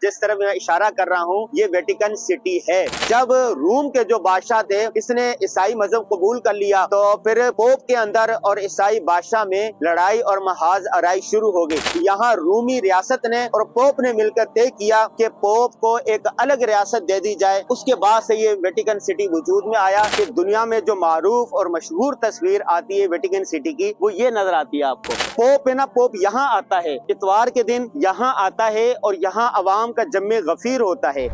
जिस तरफ मैं इशारा कर रहा हूँ ये वेटिकन सिटी है। जब रोम के जो बादशाह थे इसने ईसाई मजहब कबूल कर लिया तो फिर पोप के अंदर और ईसाई बादशाह में लड़ाई और महाज आराई शुरू हो गई। यहाँ रूमी रियासत ने और पोप ने मिलकर तय किया कि पोप को एक अलग रियासत दे दी जाए। उसके बाद से ये वेटिकन सिटी वजूद में आया कि दुनिया में जो मारूफ और मशहूर तस्वीर आती है वेटिकन सिटी की वो ये नजर आती है आपको। पोप है ना, पोप यहाँ आता है, इतवार के दिन यहाँ आता है और यहाँ अवाम का जम्मे गफीर होता है।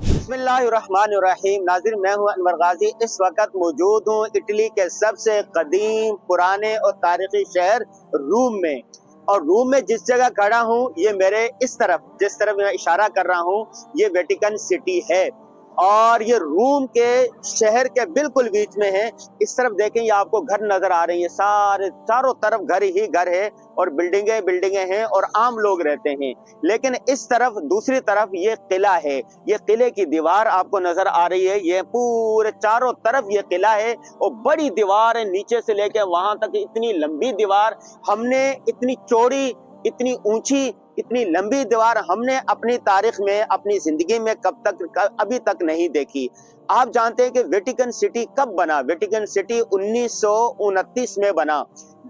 बिस्मिल्लाहिर्रहमानिर्रहीम। नाज़रीन, मैं हूँ अनवर गाजी। इस वक्त मौजूद हूँ इटली के सबसे कदीम, पुराने और तारीखी शहर रूम में। और रूम में जिस जगह खड़ा हूँ ये मेरे इस तरफ, जिस तरफ मैं इशारा कर रहा हूँ ये वेटिकन सिटी है और ये रूम के शहर के बिल्कुल बीच में है। इस तरफ देखें ये आपको घर नजर आ रही है, सारे चारों तरफ घर ही घर है और बिल्डिंगें हैं और आम लोग रहते हैं। लेकिन इस तरफ दूसरी तरफ ये किला है, ये किले की दीवार आपको नजर आ रही है। ये पूरे चारों तरफ ये किला है और बड़ी दीवार है, नीचे से लेकर वहां तक इतनी लंबी दीवार हमने, इतनी चौड़ी, इतनी ऊंची, इतनी लंबी दीवार हमने अपनी तारीख में, अपनी जिंदगी में अभी तक नहीं देखी। आप जानते हैं कि वेटिकन सिटी कब बना? वेटिकन सिटी 1929 में बना।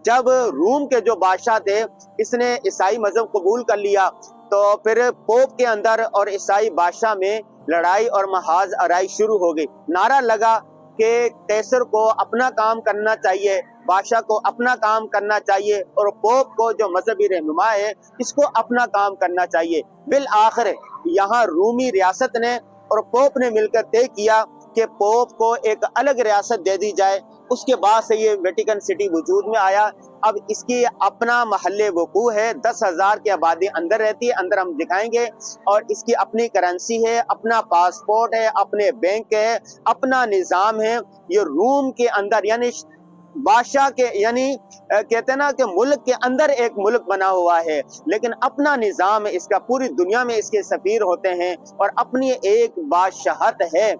जब रोम के जो बादशाह थे इसने ईसाई मजहब कबूल कर लिया तो फिर पोप के अंदर और ईसाई बादशाह में लड़ाई और महाज आराई शुरू हो गई। नारा लगा कि कैसर को अपना काम करना चाहिए, बादशाह को अपना काम करना चाहिए और पोप को जो मजहबी रहनुमा है इसको अपना काम करना चाहिए। बिल आखिर यहाँ रूमी रियासत ने और पोप ने मिलकर तय किया कि पोप को एक अलग रियासत दे दी जाए। उसके बाद से ये वेटिकन सिटी वजूद में आया। अब इसकी अपना महल्ले वकू है, 10,000 की आबादी अंदर रहती है, अंदर हम दिखाएंगे। और इसकी अपनी करेंसी है, अपना पासपोर्ट है, अपने बैंक है, अपना निज़ाम है। ये रूम के अंदर यानी बादशाह के यानी कहते हैं ना कि मुल्क के अंदर एक मुल्क बना हुआ है, लेकिन अपना निज़ाम है इसका। पूरी दुनिया में इसके सफीर होते हैं और अपनी एक बादशाहत है।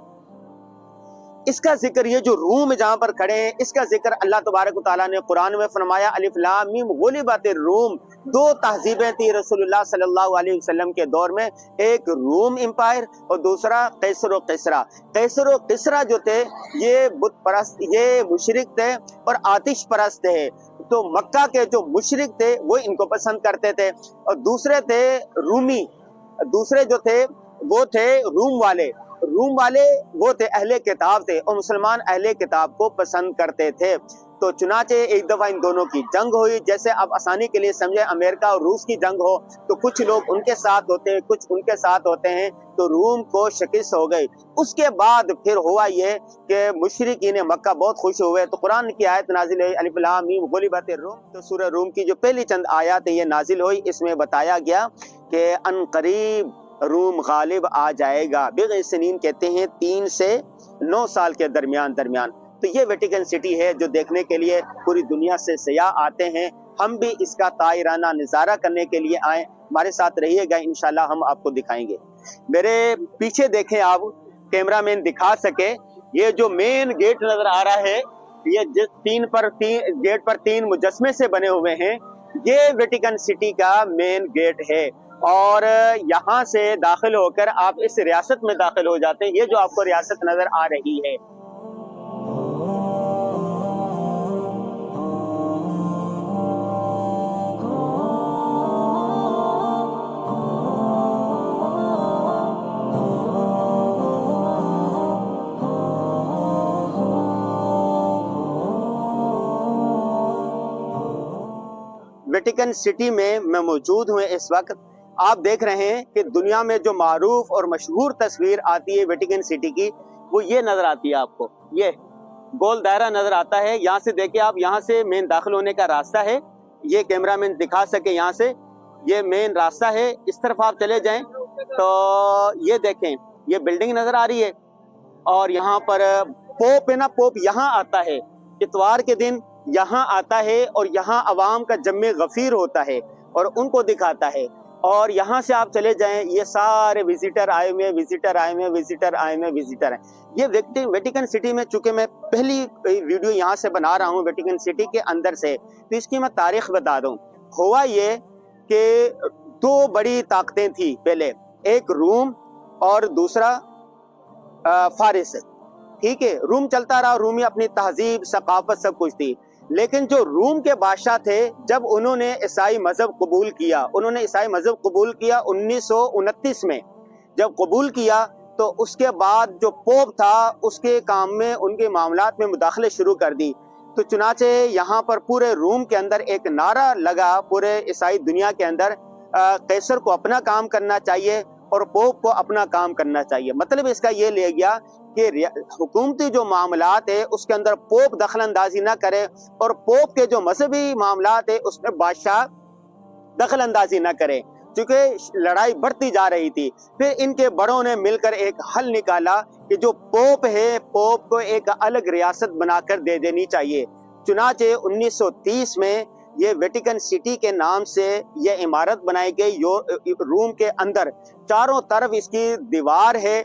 इसका जिक्र, ये जो रूम जहाँ पर खड़े हैं इसका जिक्र अल्लाह तबारक व तआला ने कुरान में फरमाया, अलिफ लाम मीम गुलिबतिर रूम। दो तहजीबें थी रसूलुल्लाह सल्लल्लाहु अलैहि वसल्लम के दौर में, एक रूम एम्पायर और दूसरा कैसर व किसरा। कैसर व किसरा जो थे ये बुत परस्त, ये मुशरिक थे और आतिश परस्त थे। तो मक्का के जो मुशरिक थे वो इनको पसंद करते थे और दूसरे थे रूमी, दूसरे जो थे वो थे रूम वाले वो थे अहले किताब थे और मुसलमान अहले किताब को पसंद करते थे। तो चुनाचे एक दफा इन दोनों की जंग हुई। जैसे आप आसानी के लिए समझे अमेरिका और रूस की जंग हो तो कुछ लोग उनके साथ होते हैं, कुछ उनके साथ होते हैं, तो रूम को शिकस्त हो गई। उसके बाद फिर हुआ ये कि मुशरिकीन मक्का बहुत खुश हुए तो कुरान की आयत नाजिल हुई, अलिफ लाम मीम गुलिबतिर रूम। तो सूरह रूम की जो पहली चंद आयत है ये नाजिल हुई। इसमें बताया गया कि अनकरीब रूम गालिब आ जाएगा। बिग़ैसिनीन कहते हैं 3 से 9 साल के दरमियान। तो ये वेटिकन सिटी है जो देखने के लिए पूरी दुनिया से सयाह आते हैं। हम भी इसका तायराना नज़ारा करने के लिए आए। हमारे साथ रहिएगा, इंशाल्लाह हम आपको दिखाएंगे। मेरे पीछे देखें आप, कैमरामैन दिखा सके, ये जो मेन गेट नजर आ रहा है ये जिस गेट पर 3 मुजस्मे से बने हुए हैं, ये वेटिकन सिटी का मेन गेट है। और यहाँ से दाखिल होकर आप इस रियासत में दाखिल हो जाते हैं। ये जो आपको रियासत नजर आ रही है वेटिकन सिटी में मैं मौजूद हूँ इस वक्त। आप देख रहे हैं कि दुनिया में जो मारूफ और मशहूर तस्वीर आती है वेटिकन सिटी की वो ये नजर आती है आपको। ये गोल दायरा नजर आता है। यहाँ से देखिए आप, यहाँ से मेन दाखिल होने का रास्ता है। ये कैमरामैन दिखा सके, यहाँ से ये मेन रास्ता है। इस तरफ आप चले जाएं तो ये देखें, ये बिल्डिंग नजर आ रही है और यहाँ पर पोप है ना, पोप यहाँ आता है, इतवार के दिन यहाँ आता है और यहाँ अवाम का जम्मे गफीर होता है और उनको दिखाता है। اور یہاں سے آپ چلے جائیں یہ سارے وزیٹر آئے ہوئے ہیں. یہ ویٹیکن سٹی میں چونکہ میں پہلی ویڈیو یہاں سے بنا رہا ہوں ویٹیکن سٹی کے اندر سے، تو اس کی میں تاریخ بتا دوں. ہوا یہ کہ دو بڑی طاقتیں تھیں پہلے، ایک روم اور دوسرا فارس. ٹھیک ہے، روم چلتا رہا، رومی اپنی تہذیب ثقافت سب کچھ تھی. لیکن جو روم کے بادشاہ تھے جب انہوں نے عیسائی مذہب قبول کیا 1929 میں جب قبول کیا، تو اس کے بعد جو پوپ تھا اس کے کام میں ان کے معاملات میں مداخلت شروع کر دی. تو چنانچہ یہاں پر پورے روم کے اندر ایک نعرہ لگا، پورے عیسائی دنیا کے اندر، قیصر کو اپنا کام کرنا چاہیے اور پوپ کو اپنا کام کرنا چاہیے. مطلب اس کا یہ لے گیا کہ حکومتی جو معاملات ہے اس کے اندر پوپ دخل اندازی نہ کرے، اور پوپ کے جو مذہبی معاملات ہے اس میں بادشاہ دخل اندازی نہ کرے، چونکہ لڑائی بڑھتی جا رہی تھی. پھر ان کے بڑوں نے مل کر ایک حل نکالا کہ جو پوپ ہے پوپ کو ایک الگ ریاست بنا کر دے دینی چاہیے. چنانچہ 1930 میں یہ ویٹیکن سٹی کے نام سے یہ عمارت بنائی گئی. روم کے اندر چاروں طرف اس کی دیوار ہے،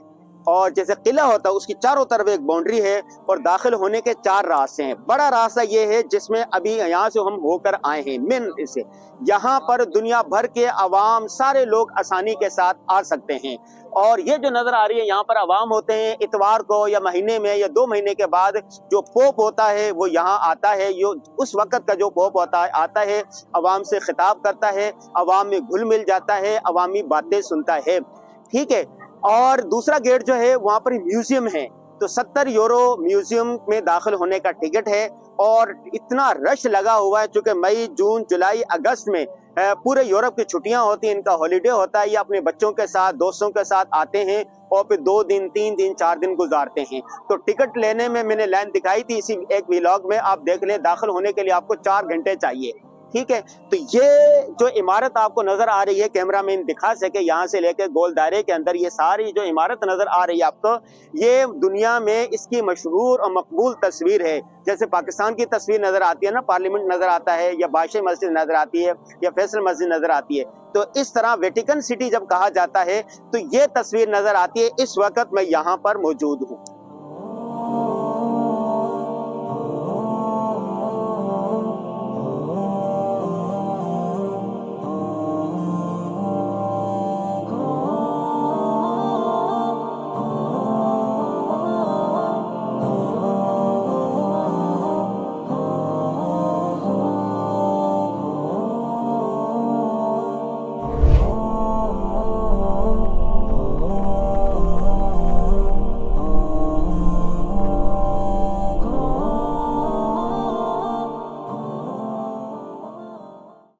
اور جیسے قلعہ ہوتا ہے اس کی چاروں طرف ایک باؤنڈری ہے، اور داخل ہونے کے 4 راستے ہیں. بڑا راستہ یہ ہے جس میں ابھی یہاں سے ہم ہو کر آئے ہیں مین سے. یہاں پر دنیا بھر کے عوام سارے لوگ آسانی کے ساتھ آ سکتے ہیں. اور یہ جو نظر آ رہی ہے یہاں پر عوام ہوتے ہیں اتوار کو یا مہینے میں یا 2 مہینے کے بعد جو پوپ ہوتا ہے وہ یہاں آتا ہے. اس وقت کا جو پوپ ہوتا ہے آتا ہے، عوام سے خطاب کرتا ہے، عوام میں گھل مل جاتا ہے، عوامی باتیں سنتا ہے. ٹھیک ہے. اور دوسرا گیٹ جو ہے وہاں پر میوزیم ہے، تو 70 یورو میوزیم میں داخل ہونے کا ٹکٹ ہے. اور اتنا رش لگا ہوا ہے چونکہ مئی، جون، جولائی، اگست میں پورے یورپ کی چھٹیاں ہوتی ہیں، ان کا ہالیڈے ہوتا ہے، یہ اپنے بچوں کے ساتھ دوستوں کے ساتھ آتے ہیں اور پھر 2 دن 3 دن 4 دن گزارتے ہیں. تو ٹکٹ لینے میں نے لائن دکھائی تھی اسی ایک ویلاگ میں، آپ دیکھ لیں. داخل ہونے کے لیے آپ کو 4 گھنٹے چاہیے. ٹھیک ہے. تو یہ جو عمارت آپ کو نظر آ رہی ہے، کیمرہ مین دکھا سکے، یہاں سے لے کے گول دائرے کے اندر یہ ساری جو عمارت نظر آ رہی ہے آپ کو، یہ دنیا میں اس کی مشہور اور مقبول تصویر ہے. جیسے پاکستان کی تصویر نظر آتی ہے نا، پارلیمنٹ نظر آتا ہے، یا بادشاہ مسجد نظر آتی ہے، یا فیصل مسجد نظر آتی ہے. تو اس طرح ویٹیکن سٹی جب کہا جاتا ہے تو یہ تصویر نظر آتی ہے. اس وقت میں یہاں پر موجود ہوں.